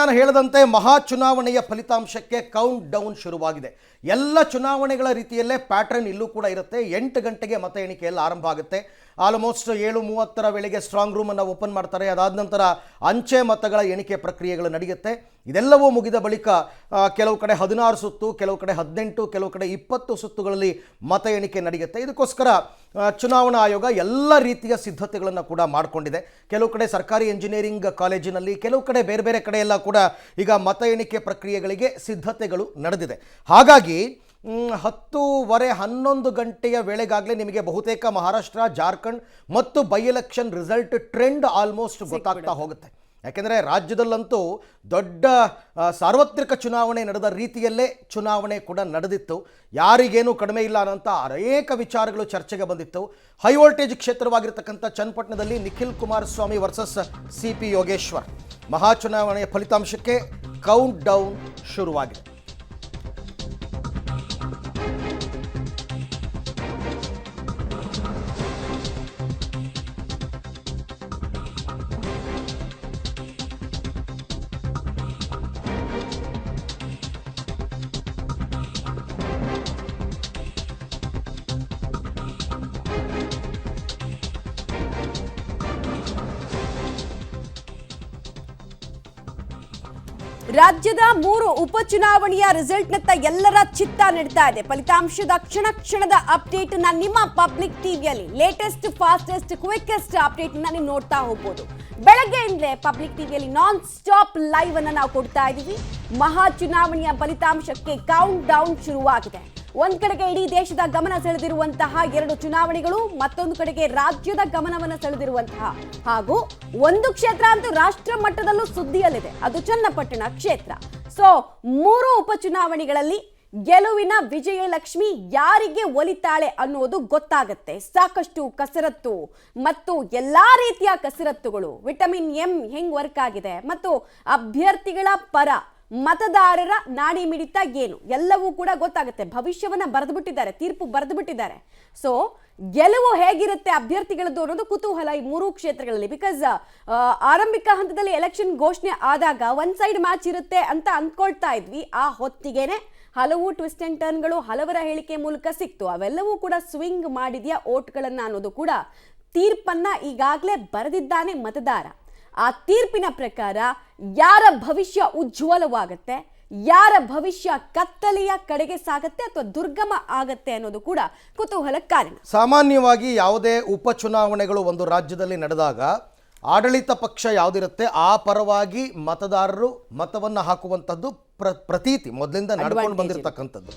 ನಾನು ಹೇಳಿದಂತೆ ಮಹಾ ಚುನಾವಣೆಯ ಫಲಿತಾಂಶಕ್ಕೆ ಕೌಂಟ್ ಡೌನ್ ಶುರುವಾಗಿದೆ. ಎಲ್ಲ ಚುನಾವಣೆಗಳ ರೀತಿಯಲ್ಲೇ ಪ್ಯಾಟರ್ನ್ ಇಲ್ಲೂ ಕೂಡ ಇರುತ್ತೆ. 8 ಗಂಟೆಗೆ ಮತ ಎಣಿಕೆಯಲ್ಲಿ ಆರಂಭ ಆಗುತ್ತೆ. ಆಲ್ಮೋಸ್ಟ್ 7:30 ವೇಳೆಗೆ ಸ್ಟ್ರಾಂಗ್ ರೂಮನ್ನು ಓಪನ್ ಮಾಡ್ತಾರೆ. ಅದಾದ ನಂತರ ಅಂಚೆ ಮತಗಳ ಎಣಿಕೆ ಪ್ರಕ್ರಿಯೆಗಳು ನಡೆಯುತ್ತೆ. ಇದೆಲ್ಲವೂ ಮುಗಿದ ಬಳಿಕ ಕೆಲವು ಕಡೆ 16 ಸುತ್ತು, ಕೆಲವು ಕಡೆ 18, ಕೆಲವು ಕಡೆ 20 ಸುತ್ತುಗಳಲ್ಲಿ ಮತ ಎಣಿಕೆ ನಡೆಯುತ್ತೆ. ಇದಕ್ಕೋಸ್ಕರ ಚುನಾವಣಾ ಆಯೋಗ ಎಲ್ಲ ರೀತಿಯ ಸಿದ್ಧತೆಗಳನ್ನು ಕೂಡ ಮಾಡಿಕೊಂಡಿದೆ. ಕೆಲವು ಕಡೆ ಸರ್ಕಾರಿ ಇಂಜಿನಿಯರಿಂಗ್ ಕಾಲೇಜಿನಲ್ಲಿ, ಕೆಲವು ಕಡೆ ಬೇರೆ ಬೇರೆ ಕಡೆ ಎಲ್ಲ ಕೂಡ ಈಗ ಮತ ಎಣಿಕೆ ಪ್ರಕ್ರಿಯೆಗಳಿಗೆ ಸಿದ್ಧತೆಗಳು ನಡೆದಿದೆ. ಹಾಗಾಗಿ 10:30, 11 ಗಂಟೆಯ ವೇಳೆಗಾಗಲೇ ನಿಮಗೆ ಬಹುತೇಕ ಮಹಾರಾಷ್ಟ್ರ, ಜಾರ್ಖಂಡ್ ಮತ್ತು by election result trend almost ಗೊತ್ತಾಗ್ತಾ ಹೋಗುತ್ತೆ. ಯಾಕೆಂದರೆ ರಾಜ್ಯದಲ್ಲಂತೂ ದೊಡ್ಡ ಸಾರ್ವತ್ರಿಕ ಚುನಾವಣೆ ನಡೆದ ರೀತಿಯಲ್ಲೇ ಚುನಾವಣೆ ಕೂಡ ನಡೆದಿತ್ತು. ಯಾರಿಗೇನು ಕಡಿಮೆ ಇಲ್ಲ ಅನ್ನೋಂಥ ಅನೇಕ ವಿಚಾರಗಳು ಚರ್ಚೆಗೆ ಬಂದಿತ್ತು. ಹೈ ವೋಲ್ಟೇಜ್ ಕ್ಷೇತ್ರವಾಗಿರ್ತಕ್ಕಂಥ ಚನ್ನಪಟ್ಟಣದಲ್ಲಿ ನಿಖಿಲ್ ಕುಮಾರಸ್ವಾಮಿ ವರ್ಸಸ್ CP ಯೋಗೇಶ್ವರ್ ಮಹಾ ಚುನಾವಣೆಯ ಫಲಿತಾಂಶಕ್ಕೆ ಕೌಂಟ್ ಡೌನ್ ಶುರುವಾಗಿದೆ. ರಾಜ್ಯದ 3 ಉಪಚುನಾವಣೆಯ ರಿಸಲ್ಟ್ನತ್ತ ಎಲ್ಲರ ಚಿತ್ತ ನೀಡ್ತಾ ಇದೆ. ಫಲಿತಾಂಶದ ಕ್ಷಣದ ಅಪ್ಡೇಟ್ ನಿಮ್ಮ ಪಬ್ಲಿಕ್ ಟಿವಿಯಲ್ಲಿ ಲೇಟೆಸ್ಟ್, ಫಾಸ್ಟೆಸ್ಟ್, ಕ್ವಿಕೆಸ್ಟ್ ಅಪ್ಡೇಟ್ ನೀವು ನೋಡ್ತಾ ಹೋಗ್ಬೋದು. ಬೆಳಗ್ಗೆಯಿಂದಲೇ ಪಬ್ಲಿಕ್ ಟಿವಿಯಲ್ಲಿ ನಾನ್ ಸ್ಟಾಪ್ ಲೈವ್ ಅನ್ನು ನಾವು ಕೊಡ್ತಾ ಇದ್ದೀವಿ. ಮಹಾ ಚುನಾವಣೆಯ ಫಲಿತಾಂಶಕ್ಕೆ ಕೌಂಟ್ ಡೌನ್ ಶುರುವಾಗಿದೆ. ಒಂದ್ ಕಡೆಗೆ ಇಡೀ ದೇಶದ ಗಮನ ಸೆಳೆದಿರುವಂತಹ 2 ಚುನಾವಣೆಗಳು, ಮತ್ತೊಂದು ಕಡೆಗೆ ರಾಜ್ಯದ ಗಮನವನ್ನು ಸೆಳೆದಿರುವಂತಹ ಹಾಗೂ ಒಂದು ಕ್ಷೇತ್ರ ಅಂತೂ ರಾಷ್ಟ್ರ ಮಟ್ಟದಲ್ಲೂ ಸುದ್ದಿಯಲ್ಲಿದೆ, ಅದು ಚನ್ನಪಟ್ಟಣ ಕ್ಷೇತ್ರ. ಸೊ 3 ಉಪಚುನಾವಣೆಗಳಲ್ಲಿ ಗೆಲುವಿನ ವಿಜಯಲಕ್ಷ್ಮಿ ಯಾರಿಗೆ ಒಲಿತಾಳೆ ಅನ್ನೋದು ಗೊತ್ತಾಗತ್ತೆ. ಸಾಕಷ್ಟು ಕಸರತ್ತು ಮತ್ತು ಎಲ್ಲಾ ರೀತಿಯ ಕಸರತ್ತುಗಳು, ವಿಟಮಿನ್ ಎಂ ಹೆಂಗ್ ವರ್ಕ್ ಆಗಿದೆ ಮತ್ತು ಅಭ್ಯರ್ಥಿಗಳ ಪರ ಮತದಾರರ ನಾಡಿ ಮಿಡಿತ ಏನು ಎಲ್ಲವೂ ಕೂಡ ಗೊತ್ತಾಗುತ್ತೆ. ಭವಿಷ್ಯವನ್ನ ಬರೆದು ಬಿಟ್ಟಿದ್ದಾರೆ, ತೀರ್ಪು ಬರೆದು ಬಿಟ್ಟಿದ್ದಾರೆ. ಸೊ ಗೆಲುವು ಹೇಗಿರುತ್ತೆ ಅಭ್ಯರ್ಥಿಗಳದ್ದು ಅನ್ನೋದು ಕುತೂಹಲ ಈ 3 ಕ್ಷೇತ್ರಗಳಲ್ಲಿ. ಬಿಕಾಸ್ ಆರಂಭಿಕ ಹಂತದಲ್ಲಿ ಎಲೆಕ್ಷನ್ ಘೋಷಣೆ ಆದಾಗ ಒನ್ ಸೈಡ್ ಮ್ಯಾಚ್ ಇರುತ್ತೆ ಅಂತ ಅಂದ್ಕೊಳ್ತಾ ಇದ್ವಿ. ಆ ಹೊತ್ತಿಗೆನೆ ಹಲವು ಟ್ವಿಸ್ಟ್ ಅಂಡ್ ಟರ್ನ್ಗಳು ಹಲವರ ಹೇಳಿಕೆ ಮೂಲಕ ಸಿಕ್ತು. ಅವೆಲ್ಲವೂ ಕೂಡ ಸ್ವಿಂಗ್ ಮಾಡಿದ್ಯಾ ಓಟ್ಗಳನ್ನ ಅನ್ನೋದು ಕೂಡ ತೀರ್ಪನ್ನ ಈಗಾಗಲೇ ಬರೆದಿದ್ದಾನೆ ಮತದಾರ. ಆ ತೀರ್ಪಿನ ಪ್ರಕಾರ ಯಾರ ಭವಿಷ್ಯ ಉಜ್ವಲವಾಗುತ್ತೆ, ಯಾರ ಭವಿಷ್ಯ ಕತ್ತಲೆಯ ಕಡೆಗೆ ಸಾಗತ್ತೆ ಅಥವಾ ದುರ್ಗಮ ಆಗತ್ತೆ ಅನ್ನೋದು ಕೂಡ ಕುತೂಹಲಕಾರಿ. ಸಾಮಾನ್ಯವಾಗಿ ಯಾವುದೇ ಉಪಚುನಾವಣೆಗಳು ಒಂದು ರಾಜ್ಯದಲ್ಲಿ ನಡೆದಾಗ ಆಡಳಿತ ಪಕ್ಷ ಯಾವುದಿರುತ್ತೆ ಆ ಪರವಾಗಿ ಮತದಾರರು ಮತವನ್ನು ಹಾಕುವಂಥದ್ದು ಪ್ರತೀತಿ ಮೊದಲಿಂದ ನಡ್ಕೊಂಡು ಬಂದಿರತಕ್ಕಂಥದ್ದು.